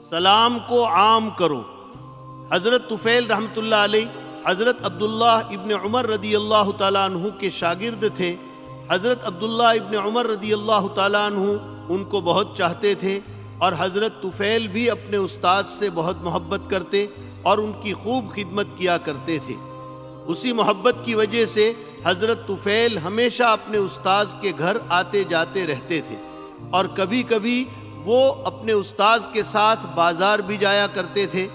سلام کو عام کرو۔ حضرت طفیل رحمۃ اللہ علیہ حضرت عبداللہ ابن عمر رضی اللہ تعالیٰ عنہ کے شاگرد تھے۔ حضرت عبداللہ ابن عمر رضی اللہ تعالیٰ عنہ ان کو بہت چاہتے تھے، اور حضرت طفیل بھی اپنے استاد سے بہت محبت کرتے اور ان کی خوب خدمت کیا کرتے تھے۔ اسی محبت کی وجہ سے حضرت طفیل ہمیشہ اپنے استاذ کے گھر آتے جاتے رہتے تھے، اور کبھی کبھی وہ اپنے استاذ کے ساتھ بازار بھی جایا کرتے تھے۔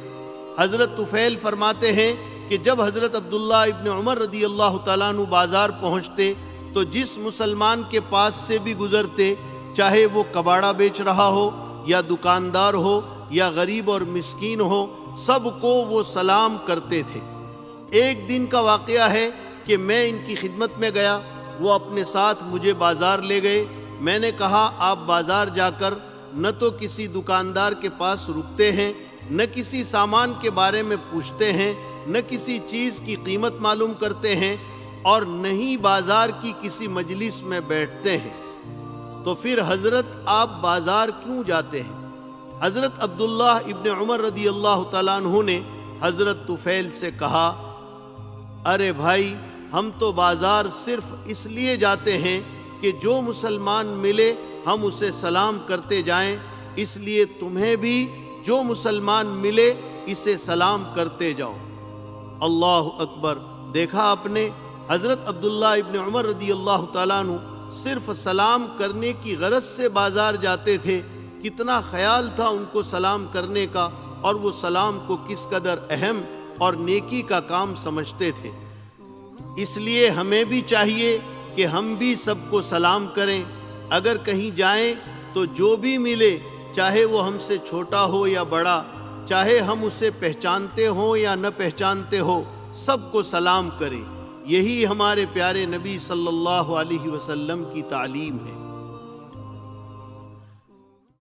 حضرت طفیل فرماتے ہیں کہ جب حضرت عبداللہ ابن عمر رضی اللہ تعالیٰ عنہ بازار پہنچتے تو جس مسلمان کے پاس سے بھی گزرتے، چاہے وہ کباڑا بیچ رہا ہو یا دکاندار ہو یا غریب اور مسکین ہو، سب کو وہ سلام کرتے تھے۔ ایک دن کا واقعہ ہے کہ میں ان کی خدمت میں گیا، وہ اپنے ساتھ مجھے بازار لے گئے۔ میں نے کہا آپ بازار جا کر نہ تو کسی دکاندار کے پاس رکتے ہیں، نہ کسی سامان کے بارے میں پوچھتے ہیں، نہ کسی چیز کی قیمت معلوم کرتے ہیں، اور نہ ہی بازار کی کسی مجلس میں بیٹھتے ہیں، تو پھر حضرت آپ بازار کیوں جاتے ہیں؟ حضرت عبداللہ ابن عمر رضی اللہ تعالیٰ عنہ نے حضرت طفیل سے کہا، ارے بھائی، ہم تو بازار صرف اس لیے جاتے ہیں کہ جو مسلمان ملے ہم اسے سلام کرتے جائیں، اس لیے تمہیں بھی جو مسلمان ملے اسے سلام کرتے جاؤ۔ اللہ اکبر! دیکھا آپ نے، حضرت عبداللہ ابن عمر رضی اللہ تعالیٰ عنہ صرف سلام کرنے کی غرض سے بازار جاتے تھے۔ کتنا خیال تھا ان کو سلام کرنے کا، اور وہ سلام کو کس قدر اہم اور نیکی کا کام سمجھتے تھے۔ اس لیے ہمیں بھی چاہیے کہ ہم بھی سب کو سلام کریں۔ اگر کہیں جائیں تو جو بھی ملے، چاہے وہ ہم سے چھوٹا ہو یا بڑا، چاہے ہم اسے پہچانتے ہوں یا نہ پہچانتے ہو، سب کو سلام کریں۔ یہی ہمارے پیارے نبی صلی اللہ علیہ وسلم کی تعلیم ہے۔